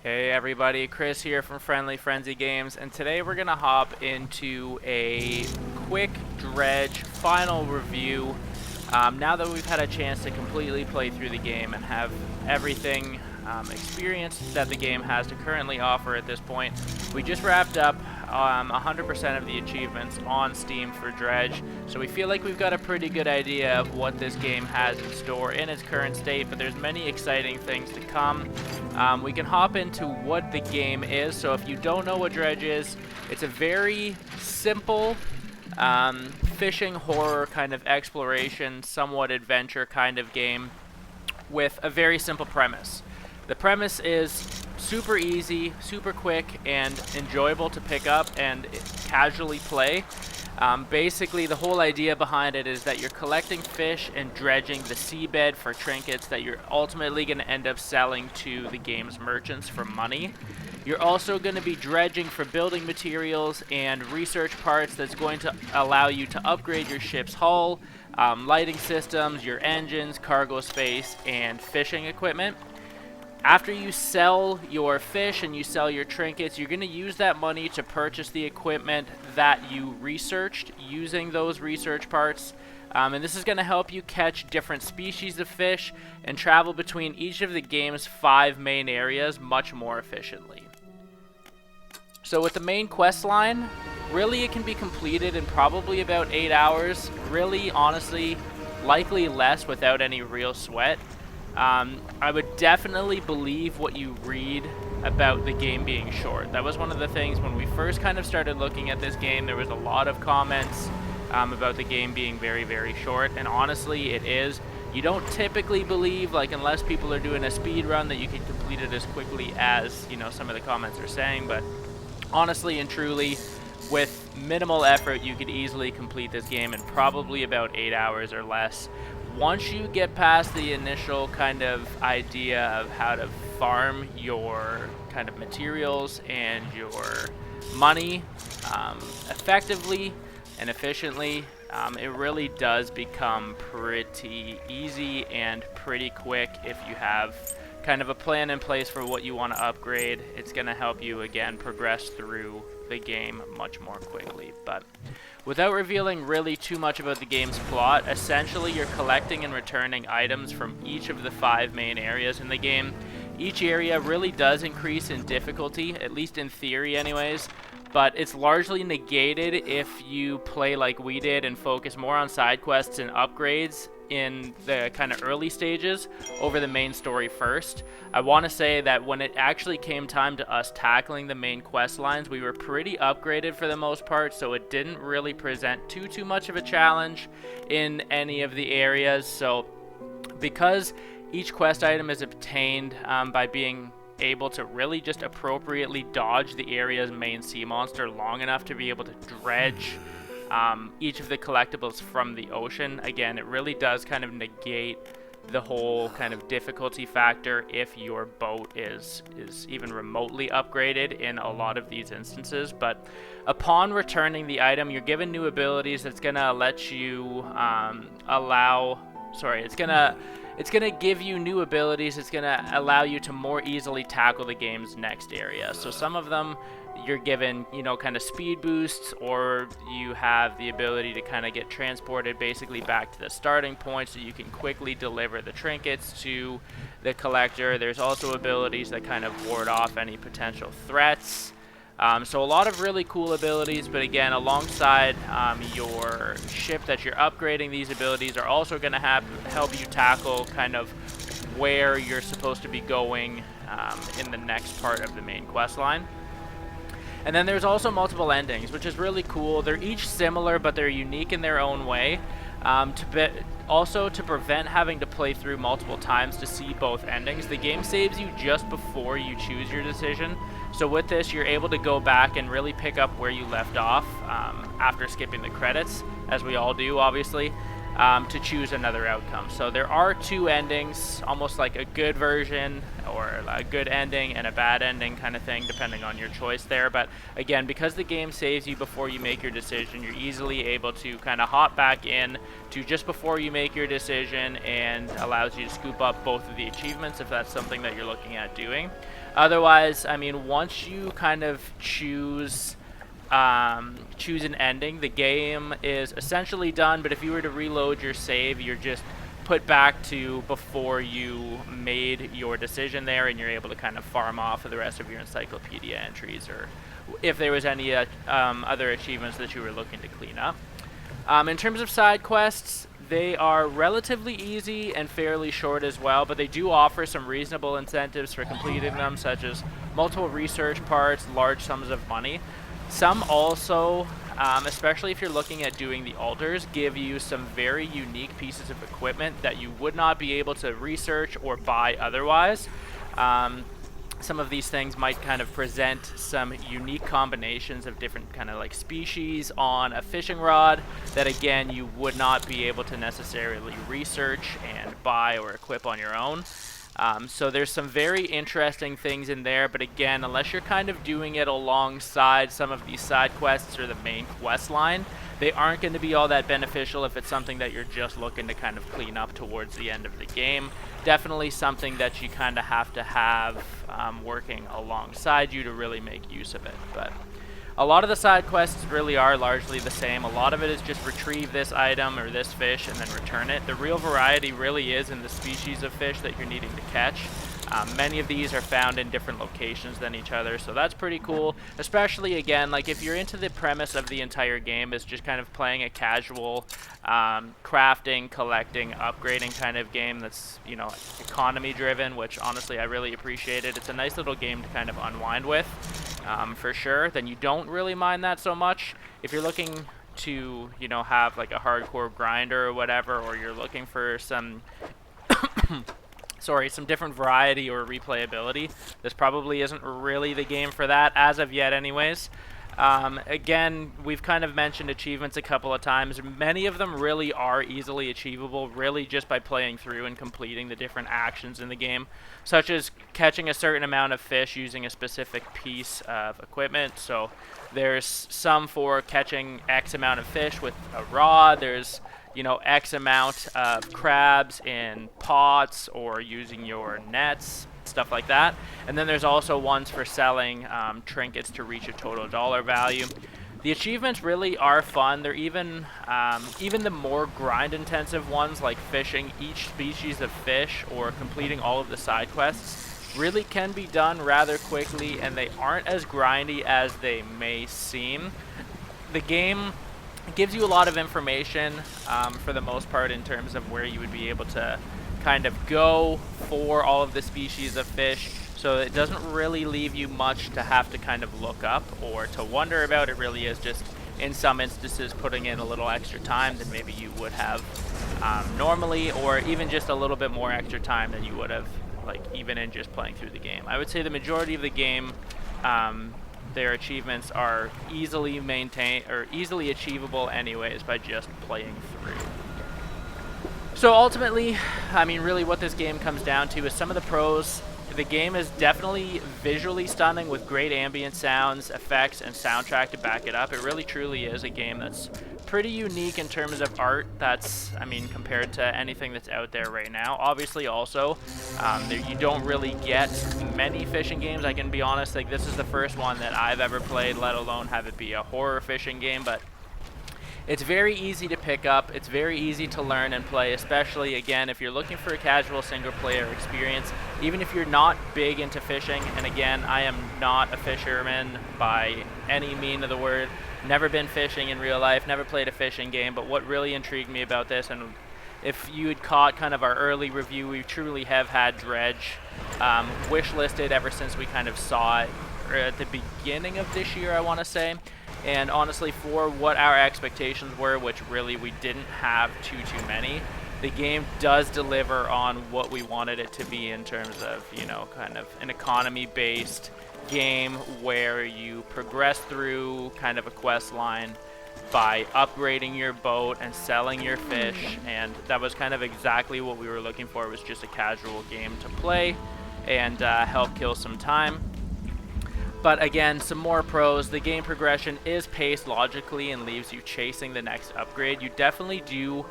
Hey everybody, Chris here from Friendly Frenzy Games, and today we're gonna hop into a quick Dredge final review. Now that we've had a chance to completely play through the game and have everything experienced that the game has to currently offer at this point, we just wrapped up 100% of the achievements on Steam for Dredge, so we feel like we've got a pretty good idea of what this game has in store in its current state, but there's many exciting things to come. We can hop into what the game is. So if you don't know what Dredge is, it's a very simple fishing horror kind of exploration, somewhat adventure kind of game with a very simple premise. The premise is super easy, super quick, and enjoyable to pick up and casually play. Basically, the whole idea behind it is that you're collecting fish and dredging the seabed for trinkets that you're ultimately going to end up selling to the game's merchants for money. You're also going to be dredging for building materials and research parts that's going to allow you to upgrade your ship's hull, lighting systems, your engines, cargo space, and fishing equipment. After you sell your fish and you sell your trinkets, you're going to use that money to purchase the equipment that you researched using those research parts. And this is going to help you catch different species of fish and travel between each of the game's 5 main areas much more efficiently. So with the main quest line, really it can be completed in probably about 8 hours. Really, honestly, likely less without any real sweat. I would definitely believe what you read about the game being short. That was one of the things when we first kind of started looking at this game. There was a lot of comments about the game being very, very short, and honestly, it is. You don't typically believe, like, unless people are doing a speed run, that you can complete it as quickly as, you know, some of the comments are saying, but honestly and truly, with minimal effort, you could easily complete this game in probably about 8 hours or less. Once you get past the initial kind of idea of how to farm your kind of materials and your money effectively and efficiently, it really does become pretty easy and pretty quick if you have kind of a plan in place for what you want to upgrade. It's going to help you, again, progress through the game much more quickly. But without revealing really too much about the game's plot, essentially you're collecting and returning items from each of the 5 main areas in the game. Each area really does increase in difficulty, at least in theory anyways, but it's largely negated if you play like we did and focus more on side quests and upgrades in the kind of early stages over the main story first. I want to say that when it actually came time to us tackling the main quest lines, we were pretty upgraded for the most part, so it didn't really present too much of a challenge in any of the areas. So because each quest item is obtained by being able to really just appropriately dodge the area's main sea monster long enough to be able to dredge each of the collectibles from the ocean. Again, it really does kind of negate the whole kind of difficulty factor if your boat is even remotely upgraded in a lot of these instances. But upon returning the item, you're given new abilities that's gonna let you it's gonna give you new abilities. It's gonna allow you to more easily tackle the game's next area. So some of them you're given, you know, kind of speed boosts, or you have the ability to kind of get transported basically back to the starting point so you can quickly deliver the trinkets to the collector. There's also abilities that kind of ward off any potential threats. So a lot of really cool abilities, but again, alongside your ship that you're upgrading, these abilities are also going to help you tackle kind of where you're supposed to be going in the next part of the main quest line. And then there's also multiple endings, which is really cool. They're each similar, but they're unique in their own way. Also, to prevent having to play through multiple times to see both endings, the game saves you just before you choose your decision. So with this, you're able to go back and really pick up where you left off after skipping the credits, as we all do, obviously, to choose another outcome. So there are 2 endings, almost like a good version or a good ending and a bad ending kind of thing, depending on your choice there. But again, because the game saves you before you make your decision, you're easily able to kind of hop back in to just before you make your decision, and allows you to scoop up both of the achievements if that's something that you're looking at doing. Otherwise, I mean, once you kind of choose an ending, the game is essentially done. But if you were to reload your save, you're just put back to before you made your decision there, and you're able to kind of farm off of the rest of your encyclopedia entries, or if there was any other achievements that you were looking to clean up. In terms of side quests, they are relatively easy and fairly short as well, but they do offer some reasonable incentives for completing them, such as multiple research parts, large sums of money. Some also, especially if you're looking at doing the altars, give you some very unique pieces of equipment that you would not be able to research or buy otherwise. Some of these things might kind of present some unique combinations of different kind of like species on a fishing rod that, again, you would not be able to necessarily research and buy or equip on your own. So there's some very interesting things in there, but again, unless you're kind of doing it alongside some of these side quests or the main quest line, they aren't going to be all that beneficial if it's something that you're just looking to kind of clean up towards the end of the game. Definitely something that you kind of have to have working alongside you to really make use of it. But a lot of the side quests really are largely the same. A lot of it is just retrieve this item or this fish and then return it. The real variety really is in the species of fish that you're needing to catch. Many of these are found in different locations than each other, so that's pretty cool. Especially, again, like if you're into the premise of the entire game is just kind of playing a casual crafting, collecting, upgrading kind of game that's, you know, economy driven, which honestly I really appreciate it. It's a nice little game to kind of unwind with, for sure. Then you don't really mind that so much. If you're looking to, you know, have like a hardcore grinder or whatever, or you're looking for some some different variety or replayability, this probably isn't really the game for that, as of yet anyways. Again, we've kind of mentioned achievements a couple of times. Many of them really are easily achievable, really just by playing through and completing the different actions in the game, such as catching a certain amount of fish using a specific piece of equipment. So there's some for catching X amount of fish with a rod. There's, you know, X amount of crabs in pots or using your nets, stuff like that. And then there's also ones for selling trinkets to reach a total dollar value. The achievements really are fun. They're even the more grind-intensive ones, like fishing each species of fish or completing all of the side quests, really can be done rather quickly, and they aren't as grindy as they may seem. The game gives you a lot of information for the most part in terms of where you would be able to kind of go for all of the species of fish, so it doesn't really leave you much to have to kind of look up or to wonder about. It really is just, in some instances, putting in a little extra time than maybe you would have normally, or even just a little bit more extra time than you would have, like, even in just playing through the game. I would say the majority of the game, their achievements are easily maintained or easily achievable anyways by just playing through. So ultimately, I mean, really what this game comes down to is some of the pros. The game is definitely visually stunning with great ambient sounds, effects, and soundtrack to back it up. It really truly is a game that's pretty unique in terms of art. That's, I mean, compared to anything that's out there right now. Obviously also, you don't really get many fishing games. I can be honest, like, this is the first one that I've ever played, let alone have it be a horror fishing game, but it's very easy to pick up. It's very easy to learn and play, especially, again, if you're looking for a casual single-player experience, even if you're not big into fishing. And again, I am not a fisherman by any mean of the word. Never been fishing in real life, never played a fishing game, but what really intrigued me about this, and if you had caught kind of our early review, we truly have had Dredge wish-listed ever since we kind of saw it at the beginning of this year, I want to say. And honestly, for what our expectations were, which really we didn't have too many, the game does deliver on what we wanted it to be in terms of, you know, kind of an economy-based game where you progress through kind of a quest line by upgrading your boat and selling your fish, and that was kind of exactly what we were looking for. It was just a casual game to play and help kill some time. But again, some more pros. The game progression is paced logically and leaves you chasing the next upgrade. You definitely do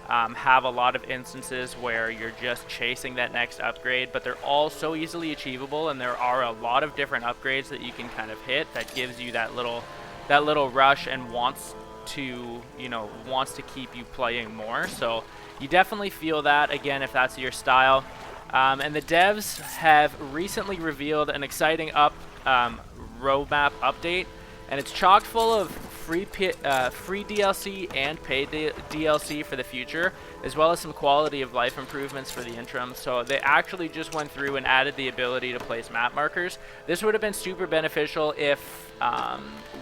have a lot of instances where you're just chasing that next upgrade, but they're all so easily achievable, and there are a lot of different upgrades that you can kind of hit that gives you that little rush and wants to keep you playing more. So you definitely feel that, again, if that's your style. And the devs have recently revealed an exciting roadmap update, and it's chock full of free DLC and paid DLC for the future, as well as some quality of life improvements for the interim. So they actually just went through and added the ability to place map markers. This would have been super beneficial if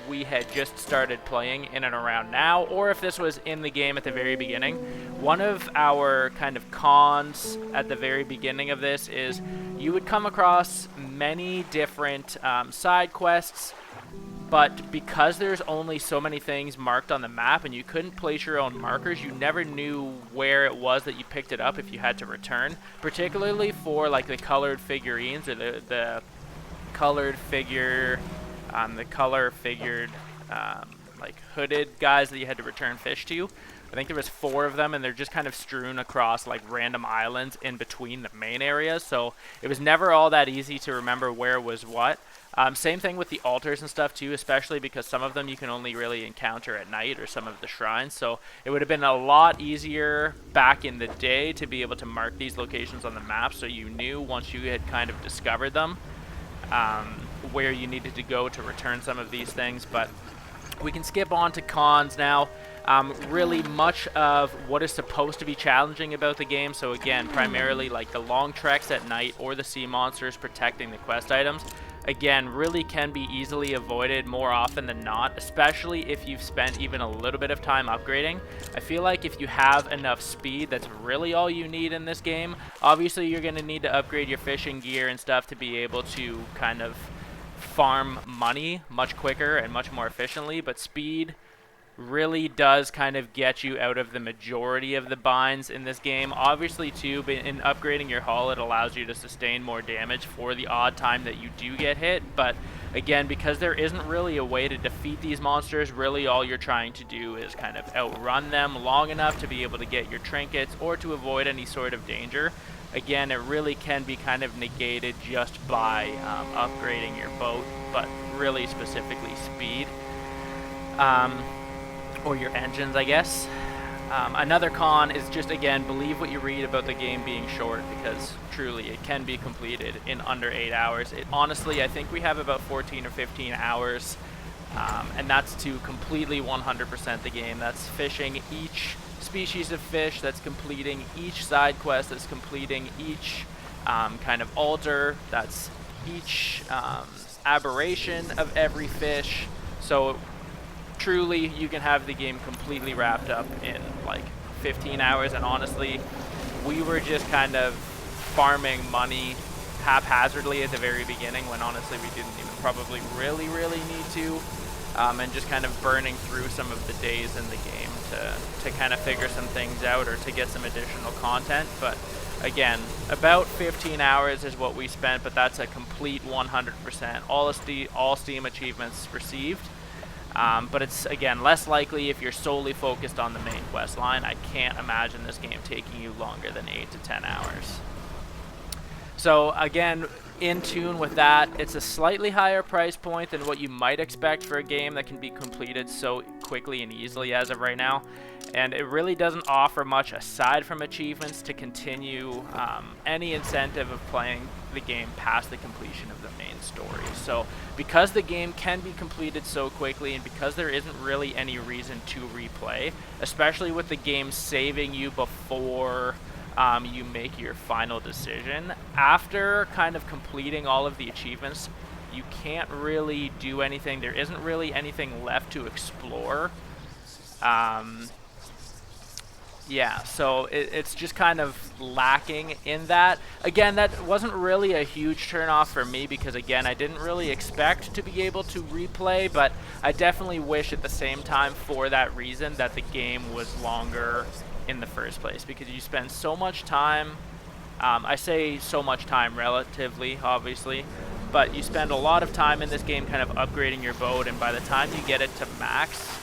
we had just started playing in and around now, or if this was in the game at the very beginning. One of our kind of cons at the very beginning of this is you would come across many different side quests, but because there's only so many things marked on the map and you couldn't place your own markers, you never knew where it was that you picked it up if you had to return, particularly for like the colored figurines or the colored figured like hooded guys that you had to return fish to. I think there was 4 of them, and they're just kind of strewn across like random islands in between the main areas, so it was never all that easy to remember where was what. Same thing with the altars and stuff too, especially because some of them you can only really encounter at night, or some of the shrines. So it would have been a lot easier back in the day to be able to mark these locations on the map, so you knew once you had kind of discovered them where you needed to go to return some of these things. But we can skip on to cons now. Really much of what is supposed to be challenging about the game, so again, primarily like the long treks at night or the sea monsters protecting the quest items, again, really can be easily avoided more often than not, especially if you've spent even a little bit of time upgrading. I feel like if you have enough speed, that's really all you need in this game. Obviously, you're going to need to upgrade your fishing gear and stuff to be able to kind of farm money much quicker and much more efficiently, but speed really does kind of get you out of the majority of the binds in this game. Obviously too, but in upgrading your hull, it allows you to sustain more damage for the odd time that you do get hit. But again, because there isn't really a way to defeat these monsters, really all you're trying to do is kind of outrun them long enough to be able to get your trinkets or to avoid any sort of danger. Again, it really can be kind of negated just by upgrading your boat, but really specifically speed. Or your engines, I guess. Another con is just, again, believe what you read about the game being short, because truly it can be completed in under 8 hours. Honestly, I think we have about 14 or 15 hours, and that's to completely 100% the game. That's fishing each species of fish, that's completing each side quest, that's completing each kind of altar, that's each aberration of every fish. So truly, you can have the game completely wrapped up in like 15 hours, and honestly, we were just kind of farming money haphazardly at the very beginning, when honestly we didn't even probably really need to, and just kind of burning through some of the days in the game to kind of figure some things out or to get some additional content. But again, about 15 hours is what we spent, but that's a complete 100%, all Steam achievements received. But it's, again, less likely if you're solely focused on the main quest line. I can't imagine this game taking you longer than 8 to 10 hours. So again, in tune with that, it's a slightly higher price point than what you might expect for a game that can be completed so quickly and easily as of right now. And it really doesn't offer much aside from achievements to continue any incentive of playing the game past the completion of the main story. So because the game can be completed so quickly, and because there isn't really any reason to replay, especially with the game saving you before you make your final decision, after kind of completing all of the achievements, you can't really do anything. There isn't really anything left to explore. Yeah, so it's just kind of lacking in that. Again, that wasn't really a huge turnoff for me, because again, I didn't really expect to be able to replay, but I definitely wish at the same time, for that reason, that the game was longer in the first place, because you spend so much time, I say so much time relatively, obviously, but you spend a lot of time in this game kind of upgrading your boat, and by the time you get it to max,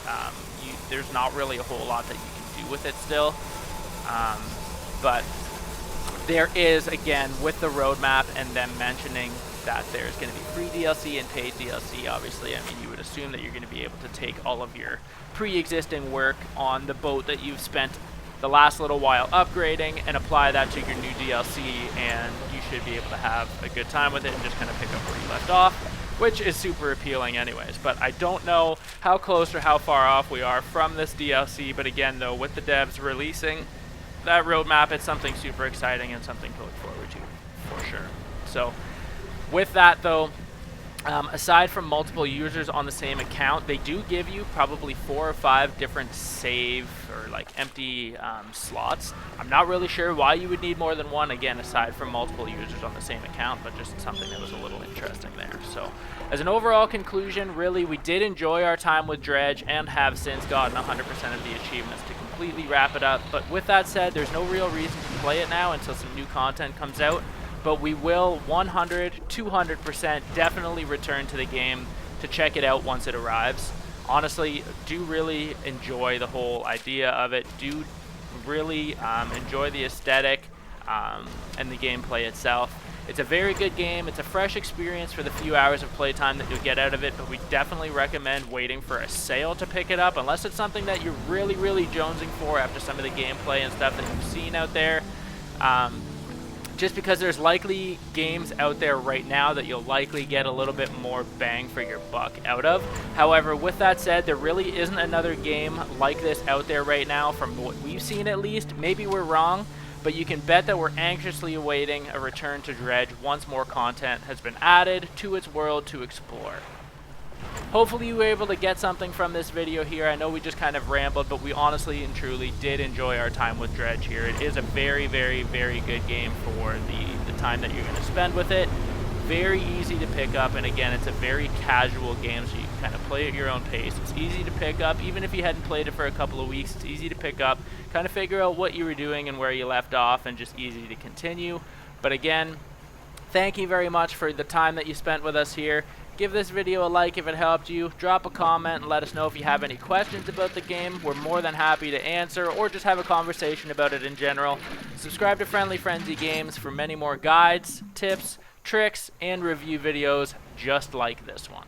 there's not really a whole lot that you can do with it still. But there is, again, with the roadmap and them mentioning that there's going to be free DLC and paid DLC, obviously, I mean, you would assume that you're going to be able to take all of your pre-existing work on the boat that you've spent the last little while upgrading and apply that to your new DLC, and you should be able to have a good time with it and just kind of pick up where you left off, which is super appealing anyways. But I don't know how close or how far off we are from this DLC, but again, though, with the devs releasing that roadmap, it's something super exciting and something to look forward to for sure. So with that, though, aside from multiple users on the same account, they do give you probably 4 or 5 different save or like empty slots. I'm not really sure why you would need more than one, again, aside from multiple users on the same account, but just something that was a little interesting there. So as an overall conclusion, really, we did enjoy our time with Dredge and have since gotten 100% of the achievements to completely wrap it up. But with that said, there's no real reason to play it now until some new content comes out. But we will 100, 200% definitely return to the game to check it out once it arrives. Honestly, do really enjoy the whole idea of it. Do really enjoy the aesthetic and the gameplay itself. It's a very good game. It's a fresh experience for the few hours of playtime that you'll get out of it, but we definitely recommend waiting for a sale to pick it up, unless it's something that you're really, really jonesing for after some of the gameplay and stuff that you've seen out there. Just because there's likely games out there right now that you'll likely get a little bit more bang for your buck out of. However, with that said, there really isn't another game like this out there right now from what we've seen at least. Maybe we're wrong, but you can bet that we're anxiously awaiting a return to Dredge once more content has been added to its world to explore. Hopefully you were able to get something from this video here. I know we just kind of rambled, but we honestly and truly did enjoy our time with Dredge here. It is a very, very, very good game for the time that you're going to spend with it. Very easy to pick up, and again, it's a very casual game, so you can kind of play at your own pace. It's easy to pick up, even if you hadn't played it for a couple of weeks. It's easy to pick up, kind of figure out what you were doing and where you left off, and just easy to continue. But again, thank you very much for the time that you spent with us here. Give this video a like if it helped you. Drop a comment and let us know if you have any questions about the game. We're more than happy to answer, or just have a conversation about it in general. Subscribe to Friendly Frenzy Games for many more guides, tips, tricks, and review videos just like this one.